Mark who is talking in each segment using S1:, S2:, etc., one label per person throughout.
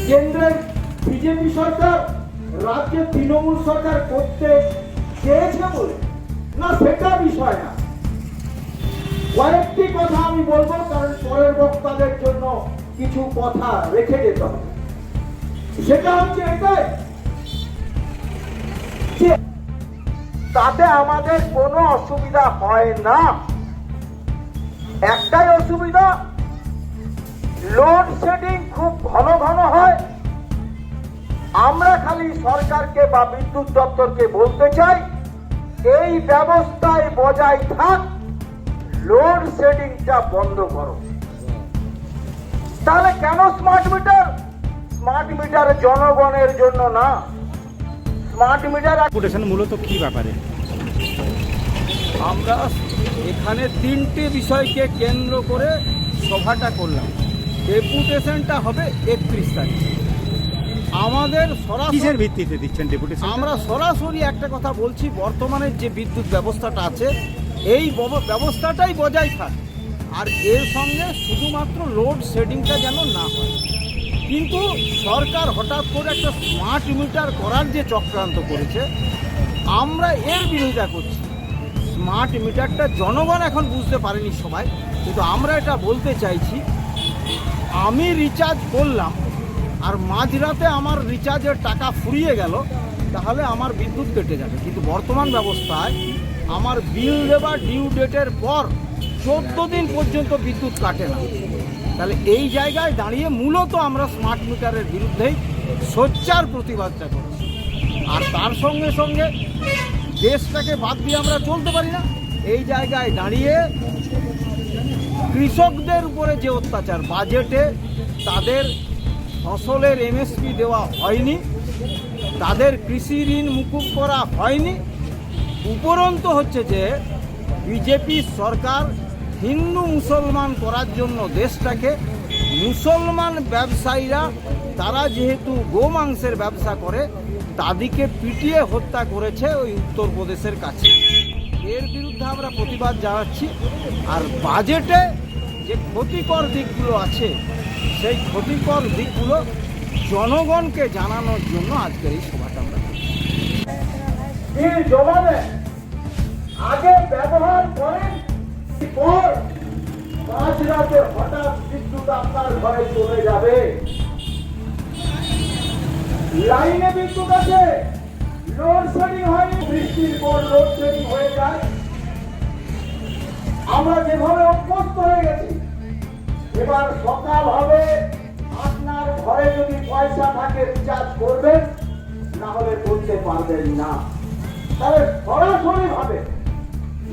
S1: কেন্দ্রের বিজেপি সরকার রাজ্যে তৃণমূল সরকার করতে চেয়েছে বলে না, সেটা বিষয় না। কয়েকটি কথা আমি বলবো, কারণ পরের বক্তাদের জন্য কিছু কথা রেখে যেতে হবে। সেটা হচ্ছে এটাই যে তাতে আমাদের কোনো অসুবিধা হয় না। একটাই অসুবিধা, লোডশেডিং খুব ঘন ঘন হয়। আমরা খালি সরকারকে বা বিদ্যুৎ দপ্তরকে বলতে চাই, এই ব্যবস্থায় বজায় থাক, লোডশেডিংটা বন্ধ করো। তাহলে কেন স্মার্ট মিটার? স্মার্ট মিটার জনগণের জন্য না, স্মার্ট মিটার
S2: মূলত কি ব্যাপারে
S3: আমরা এখানে তিনটে বিষয়কে কেন্দ্র করে সভাটা করলাম। ডেপুটেশনটা হবে 31 তারিখ। আমাদের
S2: কিসের ভিত্তিতে দিচ্ছেন ডেপুটেশন?
S3: আমরা সরাসরি একটা কথা বলছি, বর্তমানে যে বিদ্যুৎ ব্যবস্থাটা আছে এই ব্যবস্থাটাই বজায় থাক, আর এর সঙ্গে শুধুমাত্র লোড শেডিংটা যেন না হয়। কিন্তু সরকার হঠাৎ করে একটা স্মার্ট মিটার করার যে চক্রান্ত করেছে, আমরা এর বিরোধিতা করছি। স্মার্ট মিটারটা জনগণ এখন বুঝতে পারেনি সবাই, কিন্তু আমরা এটা বলতে চাইছি, আমি রিচার্জ করলাম আর মাঝরাতে আমার রিচার্জের টাকা ফুরিয়ে গেল, তাহলে আমার বিদ্যুৎ কেটে যাবে। কিন্তু বর্তমান ব্যবস্থায় আমার বিল দেওয়া ডিউ ডেটের পর 14 দিন পর্যন্ত বিদ্যুৎ কাটে না। তাহলে এই জায়গায় দাঁড়িয়ে মূলত আমরা স্মার্ট মিটারের বিরুদ্ধেই সোচ্চার প্রতিবাদটা করছি। আর তার সঙ্গে সঙ্গে দেশটাকে বাদ দিয়ে আমরা চলতে পারি না। এই জায়গায় দাঁড়িয়ে কৃষকদের উপরে যে অত্যাচার, বাজেটে তাদের ফসলের এমএসপি দেওয়া হয়নি, তাদের কৃষি ঋণ মুকুব করা হয়নি, উপরন্তু হচ্ছে যে বিজেপি সরকার হিন্দু মুসলমান করার জন্য দেশটাকে, মুসলমান ব্যবসায়ীরা তারা যেহেতু গোমাংসের ব্যবসা করে, তাদেরকে পিটিয়ে হত্যা করেছে ওই উত্তরপ্রদেশের কাছে। এর বিরুদ্ধে আমরা প্রতিবাদ জানাচ্ছি। আর বাজেটে যে ক্ষতিকর দিকগুলো আছে, সেই ক্ষতিকর দিকগুলো জনগণকে জানানোর জন্য আজকের এই সভাটা আমরা করছি।
S1: আগে ব্যবহার করেন, পর মাঝরাতে হঠাৎ বিদ্যুৎ আপনার ঘরে চলে যাবে। লাইনে বিদ্যুৎ আছে, লোডশেডিং হয়নি, বৃষ্টির পর লোডশেডিং হয়ে যায়। আমরা যেভাবে অভ্যস্ত হয়ে গেছি, এবার সকাল হবে, আপনার ঘরে যদি পয়সা থাকে রিচার্জ করবেন, না হলে করতে পারবেন না। তাহলে সরাসরি ভাবে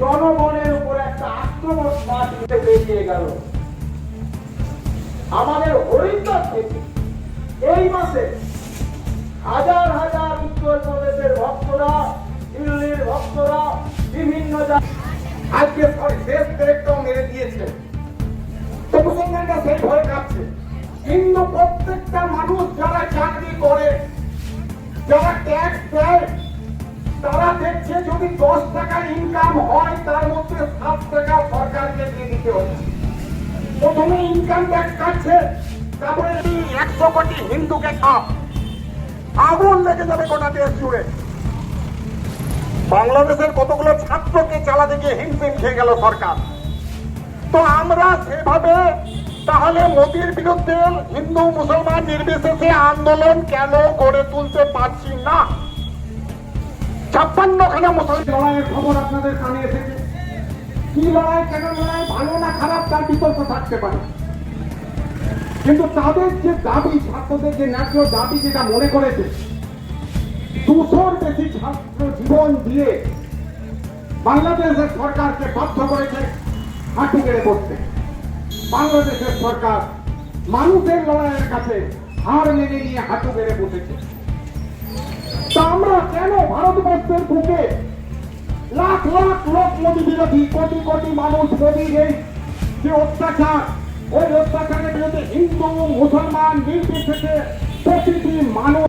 S1: জনগণের উপর একটা আক্রমণ স্মার্ট মিটার বেরিয়ে গেল। আমাদের হরিদ্বার থেকে এই মাসে হাজার হাজার উত্তরপ্রদেশের ভক্তরা, দিল্লির ভক্তরা, বিভিন্ন আজকে শেষ ব্রেকটাও মেরে দিয়েছে। তবু সঙ্গে সেই ভয় কাঁপছে। কিন্তু প্রত্যেকটা মানুষ যারা চাকরি করে, যারা ট্যাক্স দেয়, তারা দেখছে যদি 10 টাকা ইনকাম হয়, তার মধ্যে 7 টাকা সরকারকে দিয়ে দিতে হচ্ছে। প্রথমে ইনকাম ট্যাক্স কাটছে, তারপরে 100 কোটি হিন্দুকে খাপ, আগুন লেগে যাবে গোটা দেশ জুড়ে। বাংলাদেশের কতগুলো ছাত্রকে চালাতে গিয়ে হিমশিম খেয়ে গেল সরকার। তো আমরা সেভাবে তাহলে মোদির বিরুদ্ধে হিন্দু মুসলমান নির্বিশেষে আন্দোলন কেন গড়ে তুলতে পারছি না? 56খানা মুসলিম লড়াইয়ের খবর আপনাদের কানে এসেছে। কি লড়াই, কেন লড়াই, ভালো না খারাপ তার বিতর্ক থাকতে পারে, কিন্তু তাদের যে দাবি, ছাত্রদের যে ন্যায্য দাবি যেটা মনে করেছে, 200-র বেশি ছাত্র জীবন দিয়ে বাংলাদেশের সরকারকে বাধ্য করেছে হাঁটু গেড়ে পড়তে। বাংলাদেশের সরকার মানুষের লড়াইয়ের কাছে হার মেনে নিয়ে হাঁটু গেড়ে বসেছে। তা আমরা কেন ভারতবর্ষের বুকে লাখ লাখ লোক মোদী বিরোধী, কোটি কোটি মানুষ মোদীর এই যে অত্যাচার, ওই অত্যাচারের বিরুদ্ধে হিন্দু মুসলমান নির্বিশেষে প্রতিটি মানুষ